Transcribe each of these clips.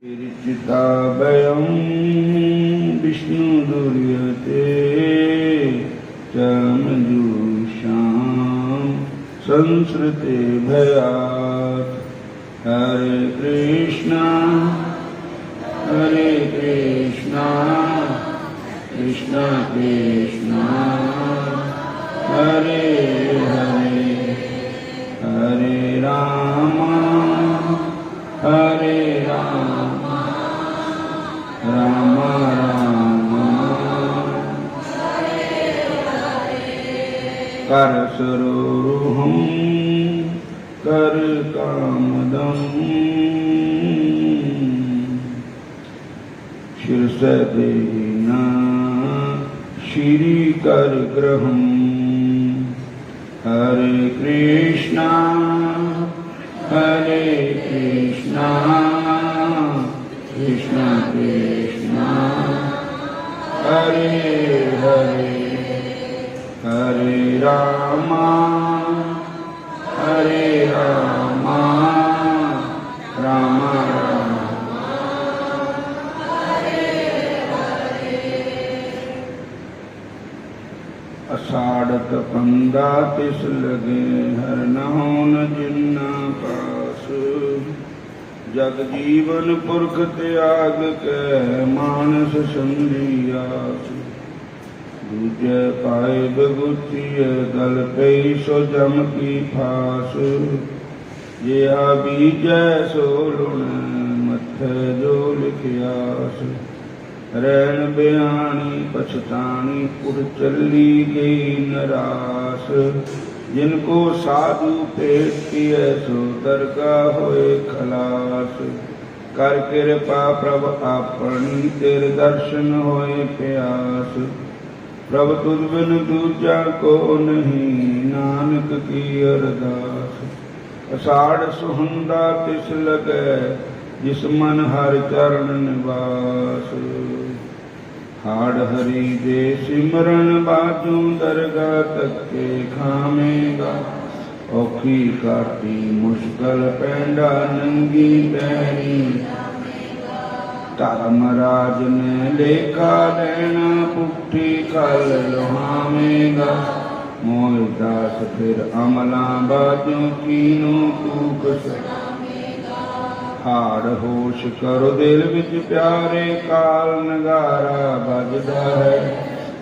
चिताभयं विष्णुदुर्यते चमजुषां संसृते भयात्। हरे कृष्णा कृष्णा कृष्णा हरे हरे, हरे राम राम राम कर सरोरुहं कर कामदं शीर्षदेना श्री कर ग्रहम्। हरे कृष्णा कृष्णा कृष्णा हरे हरे, हरे राम राम राम अषाढ़त पंदा तिस लगे हर नहुन जिन्ना पास। जग जीवन पुरख त्याग के मानस संधियास। दूजे पाए बगुतिय गल पे सो जम की फास। ये बीजै सो लुण मथे जो लिखियास। रैन बयानी पछतानी उड़ चली गई नरास। जिनको साधु पेट किए सो दरगाह होए खलास। कर कृपा प्रभ अपनी तेरे दर्शन होए प्यास। प्रभ तुझ बिन दूजा को नहीं नानक की अरदास। अषाढ़ सुहंदा तिस लगे जिस मन हर चरण निवास। हाड़ हरि दे सिमरन बाजू दरगाह तक के खामेगा। औखी काटी मुश्किल पैंडा नंगी पैरी। धर्मराज ने लेखा देना पुट्ठी खल लुहामेगा। मोह दास फिर अमला बाजू कीनों कूक हाड़ होश करो दिल विच प्यारे काल नगारा बजदा है।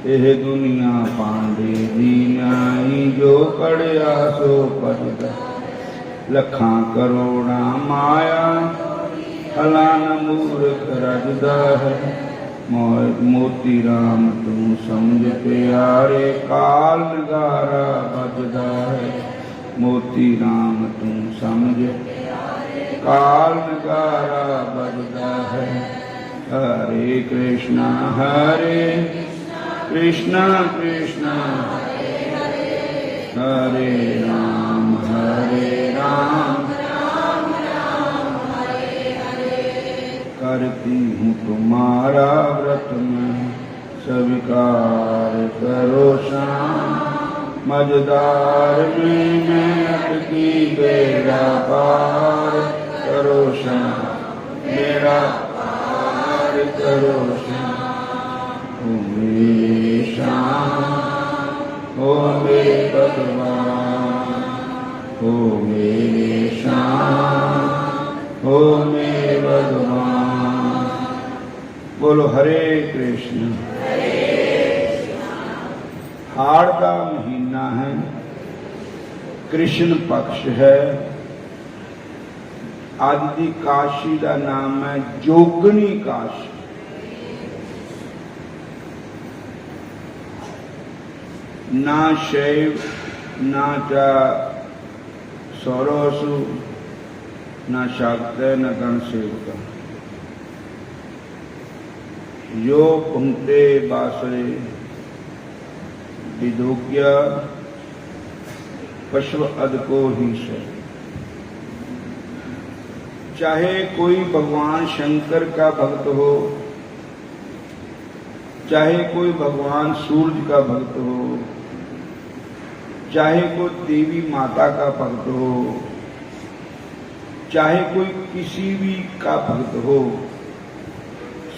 यह दुनिया पांडे दी न्याई जो कड़िया सो पजदा। लखां करोड़ा माया हलान मूर्ख रजदा है। मोती राम तू समझ प्यारे काल नगारा बजदा है। मोती राम तू समझ काल नगारा बजदा है। हरे कृष्णा कृष्णा हरे राम करती हूँ तुम्हारा व्रत में स्वीकार करो शाम। मझदार में मैं अटकी बेड़ा पार करो शाम। मेरा पार करो शाम। ओ मेरे श्याम ओ मेरे भगवान। ओ मेरे श्याम ओ मेरे भगवान। बोलो हरे कृष्ण। हाड़ का महीना है, कृष्ण पक्ष है। आज दी काशी का नाम है जोगनी काशी। ना शैव ना चा सौरसु ना शाक्त न गण सेवका। यो पुंते बासरे विदोग्या पशु अद को ही से। चाहे कोई भगवान शंकर का भक्त हो, चाहे कोई भगवान सूर्य का भक्त हो, चाहे कोई देवी माता का भक्त हो, चाहे कोई किसी भी का भक्त हो,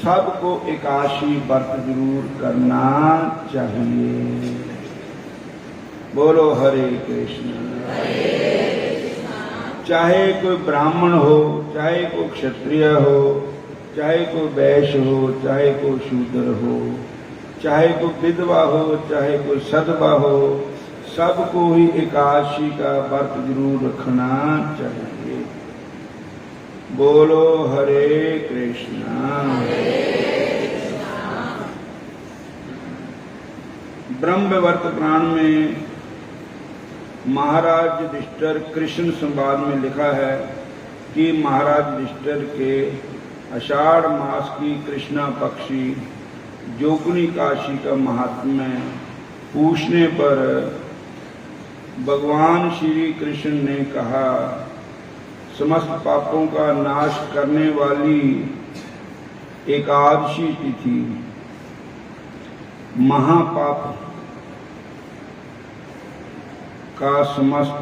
सबको एकादशी व्रत जरूर करना चाहिए। बोलो हरे कृष्ण। चाहे कोई ब्राह्मण हो, चाहे कोई क्षत्रिय हो, चाहे कोई वैश्य हो, चाहे कोई शूद्र हो, चाहे कोई विधवा हो, चाहे कोई सधवा हो, सबको ही एकादशी का व्रत जरूर रखना चाहिए। बोलो हरे कृष्णा। ब्रह्मवर्त पुराण में महाराज युधिष्ठिर कृष्ण संवाद में लिखा है कि महाराज युधिष्ठिर के आषाढ़ मास की कृष्णा पक्षी जोगनी काशी का महात्म्य पूछने पर भगवान श्री कृष्ण ने कहा, समस्त पापों का नाश करने वाली एकादशी तिथि, महापाप का समस्त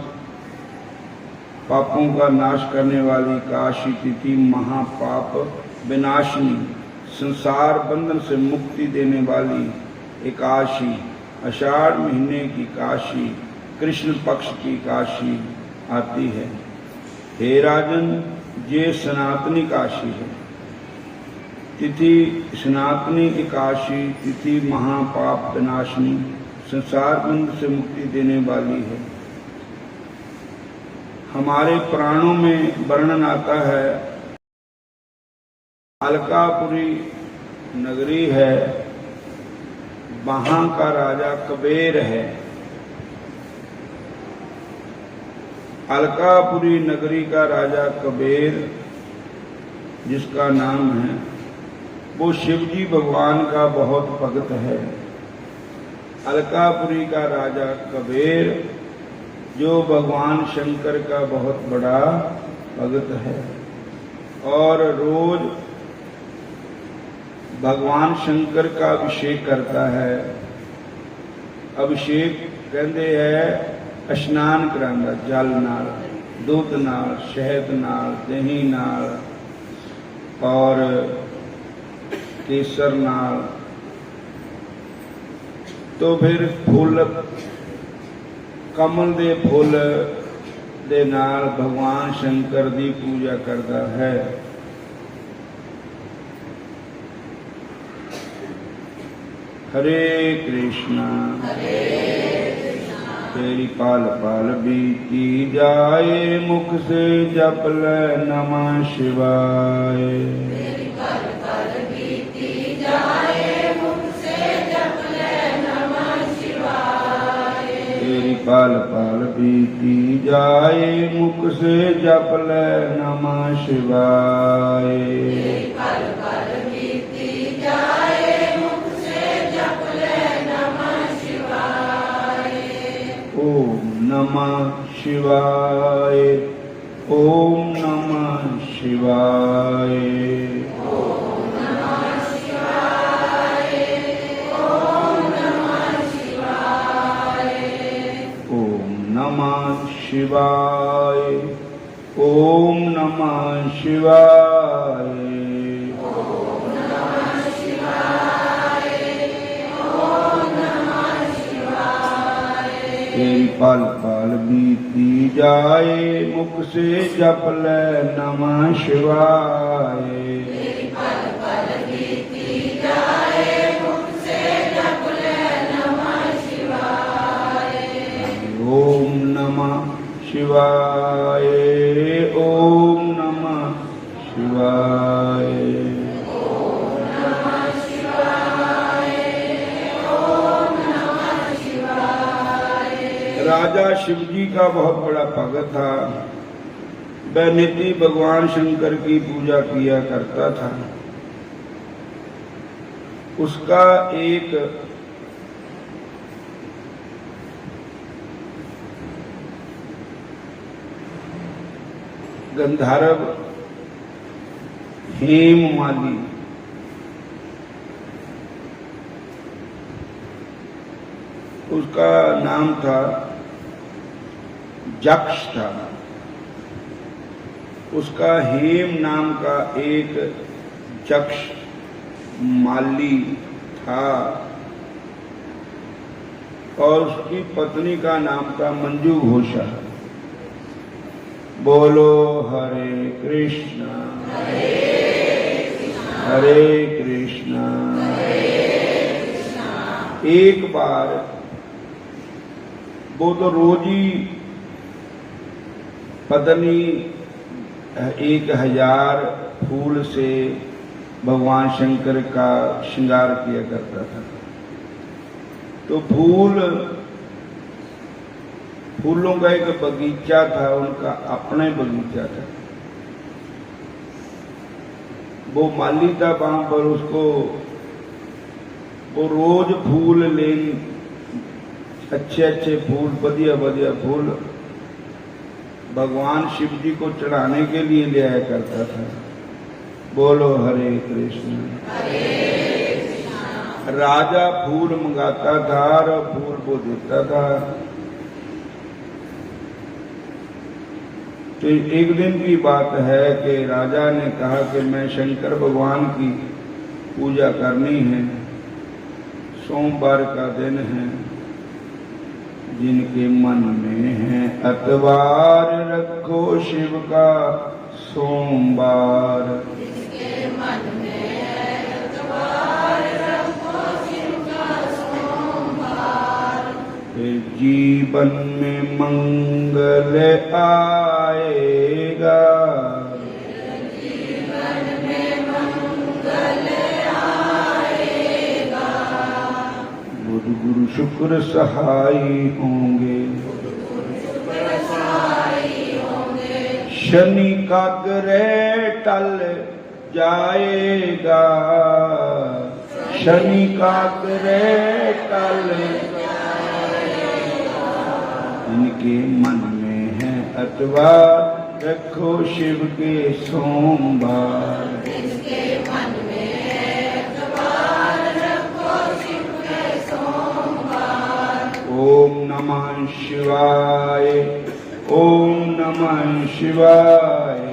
पापों का नाश करने वाली एकादशी तिथि, महापाप विनाशिनी, संसार बंधन से मुक्ति देने वाली एकादशी, आषाढ़ महीने की काशी, कृष्ण पक्ष की काशी आती है। हे राजन, ये सनातनी काशी है। तिथि सनातनी एकादशी तिथि महापाप विनाशिनी, संसार बंधन से मुक्ति देने वाली है। हमारे पुराणों में वर्णन आता है, अलकापुरी नगरी है, वहां का राजा कबीर है। अलकापुरी नगरी का राजा कबीर, जिसका नाम है, वो शिवजी भगवान का बहुत भक्त है। अलकापुरी का राजा कबीर जो भगवान शंकर का बहुत बड़ा भक्त है और रोज भगवान शंकर का अभिषेक करता है। अभिषेक कहते हैं स्नान करांदा, जल नाल, दूध नाल, शहद नाल, दही नाल और केसर नाल। तो फिर फुल, कमल दे फुल दे नाल भगवान शंकर दी पूजा करता है। हरे कृष्णा। तेरी पाल पाल बीती जाए, मुख से जप ले नमः शिवाय। तेरी पाल पाल बीती जाए, मुख से जप ले नमः शिवाय। तेरी पाल पाल बीती जाए, मुख से जप ले नमः शिवाय। तेरी पाल पाल बीती जाए, मुख से जप ले नमः शिवाय। ओम नमः शिवाय। ओम नमः शिवाय। ओम नमः शिवाय। ओम नमः शिवाय। ओम नमः शिवाय। ओम नमः शिवाय। तेरी पल पल बीती जाए, मुख से जप ले नमः शिवाय। तेरी पल पल बीती जाए, मुख से जप ले नमः शिवाय। ओम नमः शिवाय। ओम नमः शिवाय। राजा शिवजी का बहुत बड़ा भगत था। वह नित्य भगवान शंकर की पूजा किया करता था। उसका एक गंधर्व हेममाली उसका नाम था, यक्ष था। उसका हेम नाम का एक यक्ष माली था और उसकी पत्नी का नाम था मंजू घोषा। बोलो हरे कृष्णा हरे कृष्णा। एक बार वो तो रोज ही पत्नी 1000 फूल से भगवान शंकर का श्रृंगार किया करता था। तो फूलों का एक बगीचा था, उनका अपने बगीचा था। वो माली था वहां पर, उसको वो रोज फूल लेन अच्छे अच्छे फूल, बढ़िया बढ़िया फूल भगवान शिव जी को चढ़ाने के लिए ले आया करता था। बोलो हरे कृष्ण। राजा फूल मंगाता था और फूल वो देता था। तो एक दिन की बात है कि राजा ने कहा कि मैं शंकर भगवान की पूजा करनी है, सोमवार का दिन है, जिनके मन में है अतवार रखो शिव का सोमवार। जिनके मन में है अतवार रखो शिव का सोमवार। जीवन में मंगल आएगा, जीवन में मंगल आएगा। बुध गुरु शुक्र सहाई होंगे, शनि का ग्रह टल जाएगा, शनि का ग्रह टल जाएगा। इनके मन में है अतवार रखो शिव के सोमवार। जिसके मन में है अतवार रखो शिव के सोमवार। ओम नमः शिवाय, ओम नमः शिवाय,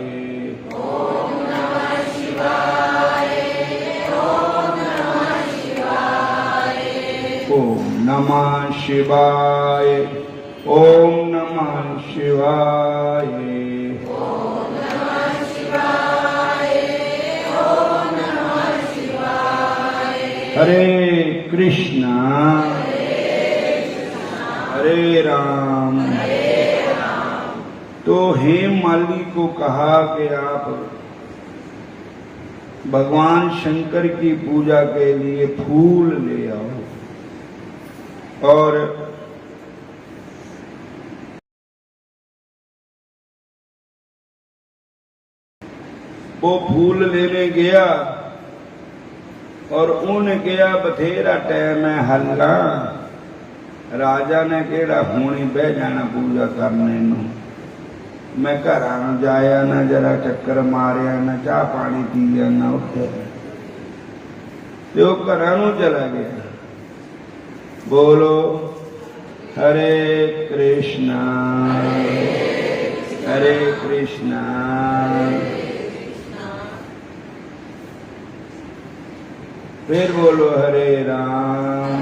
ओम नमः शिवाय, ओम नमः शिवाय, ओम नमः शिवाय, ओम नमः शिवाय, ओम नमः शिवाय, ओम नमः शिवाय। हरे कृष्णा हरे राम। तो हेममाली को कहा कि आप भगवान शंकर की पूजा के लिए फूल ले आओ। और वो फूल लेने गया और उन गया बथेरा टाइम है हल्ला। राजा ने केड़ा हुणी बह जाना पूजा करने नु, मैं घर जाया ना, जरा चक्कर मारिया ना, चाह पानी पिया ना, उठे तो घर चला गया। बोलो हरे कृष्णा हरे कृष्णा। फिर बोलो हरे राम।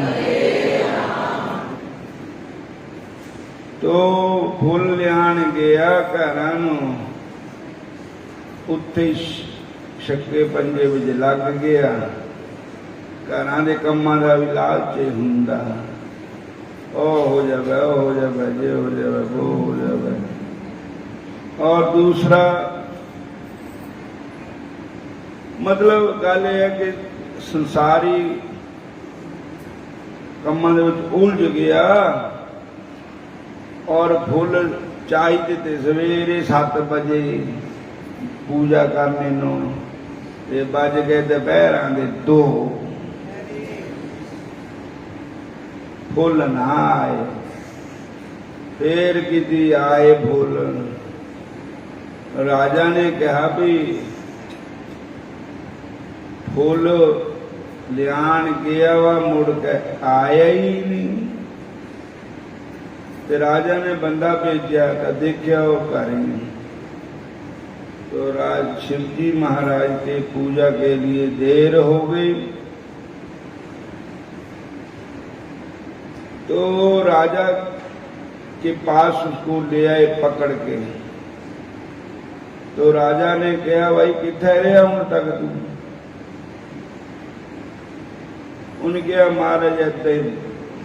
तो फुल लियान गया घरां नूं, उत्थे छक्के पंजे विच लग गया। घरां दे कम्मां दा भी लालच हुंदा, ओ हो जावे, ओ हो जावे, जे हो जावे, वो हो जावे। और दूसरा मतलब गल यह है कि संसारी कम्मां दे विच उलझ गया और फुल चाहिए थे सवेरे 7 बजे पूजा करने नो, ते बज गए दोपहर के 2, फुल ना आए। फिर किती आए फुल। राजा ने कहा भी फुल लियान गया वा, मुड़ के आया ही नहीं। तो राजा ने बंदा भेजा तो देखा वो घर ही नहीं। तो राज शिवजी महाराज के पूजा के लिए देर हो गई। तो राजा के पास उसको ले आए पकड़ के। तो राजा ने कहा, भाई किथे रहा हूं तक तू? उनके महाराज इतने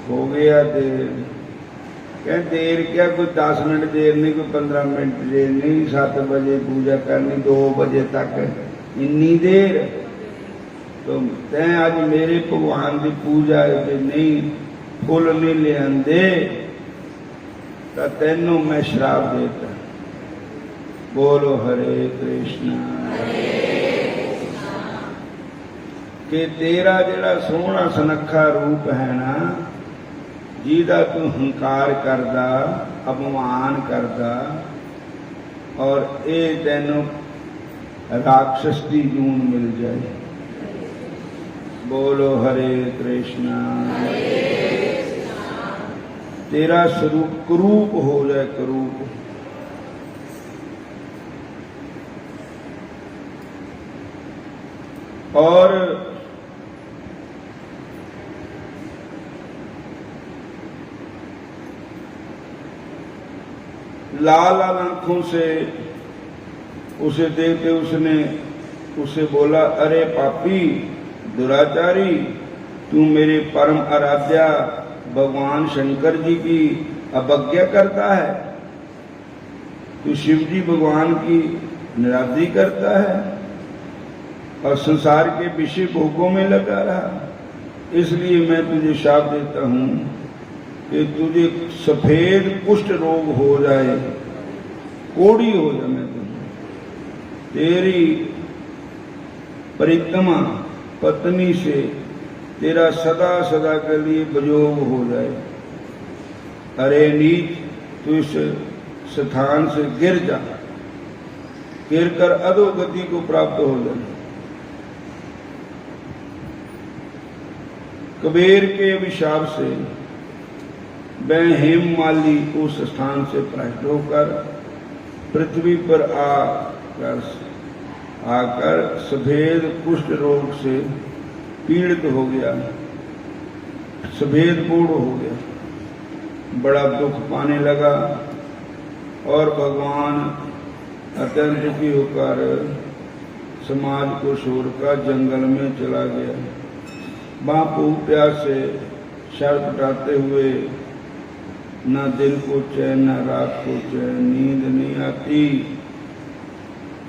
हो गया देर। कह देर क्या, कोई 10 मिनट देर नहीं, कोई 15 मिनट देर नहीं, 7 बजे पूजा करनी, 2 बजे तक इन्नी देर? तो तैं आज मेरे भगवान की पूजा नहीं फुल नहीं ले आंदे तो तेनों मैं श्राप देता। बोलो हरे कृष्णा। कि तेरा जेड़ा सोहना सुनखा रूप है ना, जिहदा तू हंकार करदा, अपमान करदा, और ये तेनों राक्षस की जून मिल जाए। बोलो हरे कृष्णा। तेरा स्वरूप करूप हो जाए, करूप। और लाल लाल आंखों से उसे देखते उसे बोला, अरे पापी दुराचारी, तू मेरे परम आराध्या भगवान शंकर जी की अवज्ञा करता है, तू शिव जी भगवान की निरादरी करता है और संसार के विषय भोगों में लगा रहा। इसलिए मैं तुझे शाप देता हूं कि तुझे सफेद कुष्ठ रोग हो जाए, कोढ़ी हो जाए। मैं तेरी परिक्रमा पत्नी से तेरा सदा सदा के लिए वियोग हो जाए। अरे नीच, तू इस स्थान से गिर जा, गिर कर अधोगति को प्राप्त हो जाए। कबीर के अभिशाप से वह हेममाली उस स्थान से भ्रष्ट होकर पृथ्वी पर आकर सफेद कुष्ठ रोग से पीड़ित हो गया, सफेद कोढ़ हो गया, बड़ा दुख पाने लगा और भगवान अत्यंत दुखी होकर समाज को छोड़कर जंगल में चला गया। वहां भूख प्यास से छटपटाते हुए न दिन को चैन न रात को चैन, नींद नहीं आती,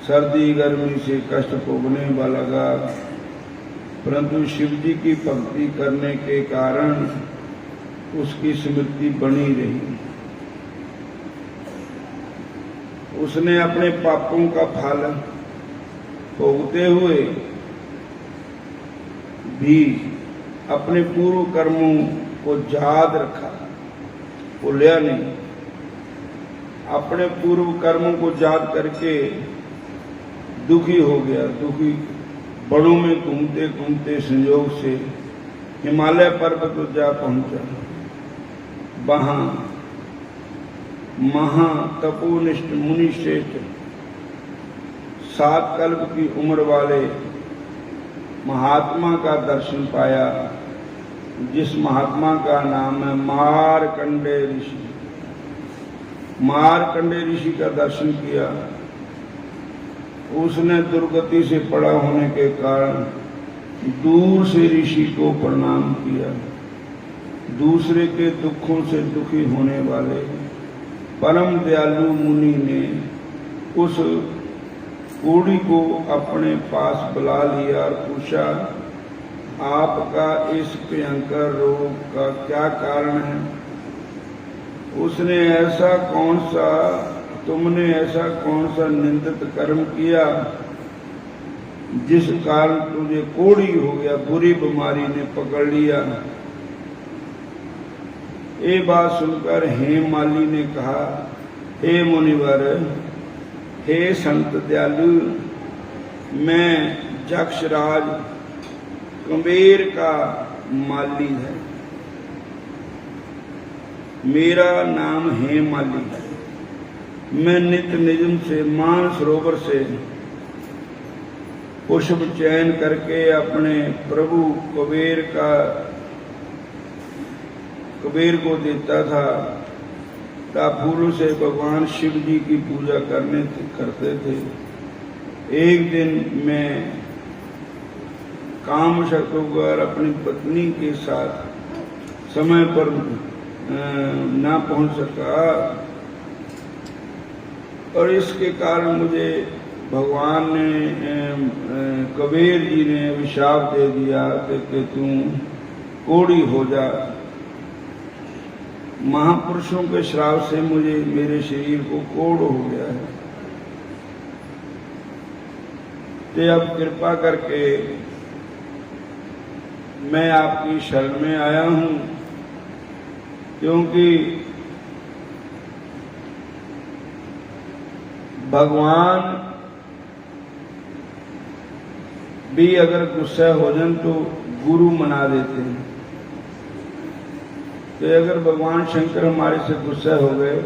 सर्दी गर्मी से कष्ट भोगने वाला लगा। परंतु शिव जी की भक्ति करने के कारण उसकी स्मृति बनी रही। उसने अपने पापों का फल भोगते हुए भी अपने पूर्व कर्मों को याद रखा, भूलिया नहीं। अपने पूर्व कर्मों को याद करके दुखी हो गया। दुखी बड़ों में घूमते घूमते संयोग से हिमालय पर्वत पर जा पहुंचा। वहां महा तपोनिष्ठ मुनि श्रेष्ठ 7 कल्प की उम्र वाले महात्मा का दर्शन पाया, जिस महात्मा का नाम है मार्कंडेय ऋषि। मार्कंडेय ऋषि का दर्शन किया। उसने दुर्गति से पड़ा होने के कारण दूर से ऋषि को प्रणाम किया। दूसरे के दुखों से दुखी होने वाले परम दयालु मुनि ने उस कोढ़ी को अपने पास बुला लिया और पूछा, आपका इस भयंकर रोग का क्या कारण है? तुमने ऐसा कौन सा निंदित कर्म किया जिस कारण तुझे कोढ़ी हो गया, बुरी बीमारी ने पकड़ लिया? ये बात सुनकर हेममाली ने कहा, हे मुनिवर, हे संत दयालु, मैं यक्षराज कुबेर का माली है। मेरा नाम हेममाली है। मैं नित्य निजम से मान सरोवर से पुष्प चयन करके अपने प्रभु कबीर को देता था। ता फूलों से भगवान शिव जी की पूजा करते थे। एक दिन मैं कामवश होकर अपनी पत्नी के साथ समय पर ना पहुंच सका और इसके कारण मुझे भगवान ने कबीर जी ने अभिशाप दे दिया कि तू कोढ़ी हो जा। महापुरुषों के श्राप से मेरे शरीर को कोढ़ हो गया है। तो अब कृपा करके मैं आपकी शरण में आया हूं, क्योंकि भगवान भी अगर गुस्सा हो जाए तो गुरु मना देते हैं। तो अगर भगवान शंकर हमारे से गुस्सा हो गए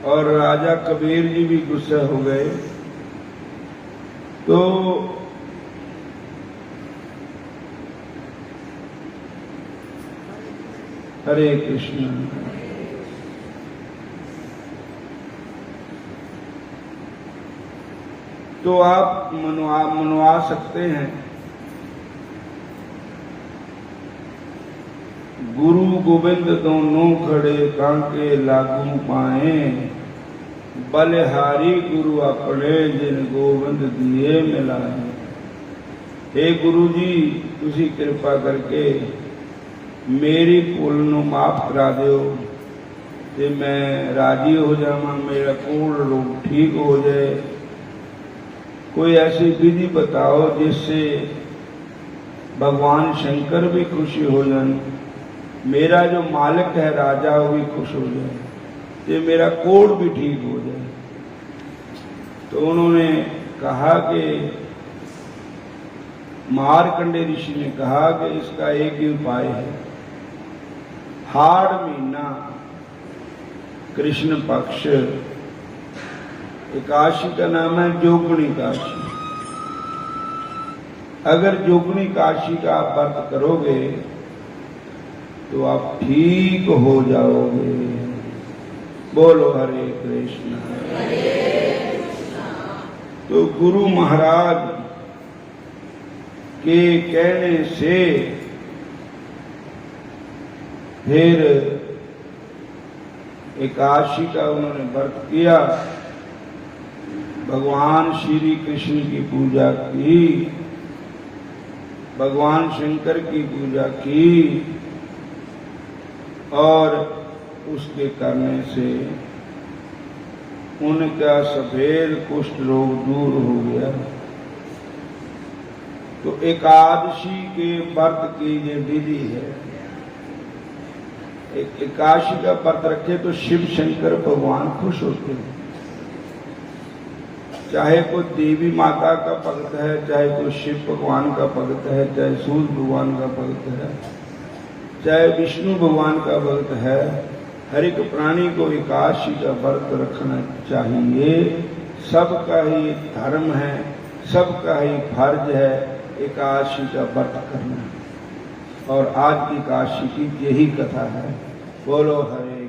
और राजा कबीर जी भी गुस्सा हो गए तो हरे कृष्ण। तो आप मनवा सकते हैं। गुरु गोविंद दोनों खड़े कांके लागू पाए, बलिहारी गुरु अपने जिन गोविंद दिए मिलाए। हे गुरु जी, तुसी कृपा करके मेरी भूल नूं माफ करा दिओ ते मैं राजी हो जावां, मेरा कोढ़ रोग ठीक हो जाए। कोई ऐसी विधि बताओ जिससे भगवान शंकर भी खुशी हो जाए, मेरा जो मालिक है राजा वो भी खुश हो जाए, ये मेरा कोढ़ भी ठीक हो जाए। तो उन्होंने कहा कि मार्कंडे ऋषि ने कहा कि इसका एक ही उपाय है। हाड़ महीना कृष्ण पक्ष एकादशी का नाम है जोगनी काशी। अगर जोगनी काशी का आप व्रत करोगे तो आप ठीक हो जाओगे। बोलो हरे कृष्ण। तो गुरु महाराज के कहने से फिर एकादशी का उन्होंने व्रत किया, भगवान श्री कृष्ण की पूजा की, भगवान शंकर की पूजा की और उसके करने से उनका सफेद कुष्ठ रोग दूर हो गया। तो एकादशी के व्रत की ये विधि है। एकादशी का व्रत रखे तो शिव शंकर भगवान खुश होते हैं। चाहे कोई देवी माता का भक्त है, चाहे कोई शिव भगवान का भक्त है, चाहे सूर्य भगवान का भक्त है, चाहे विष्णु भगवान का भक्त है, हर एक प्राणी को एकादशी का व्रत रखना चाहिए। सबका ही धर्म है, सबका ही फर्ज है एकादशी का व्रत करना। और आज की एकादशी की यही कथा है। बोलो हरे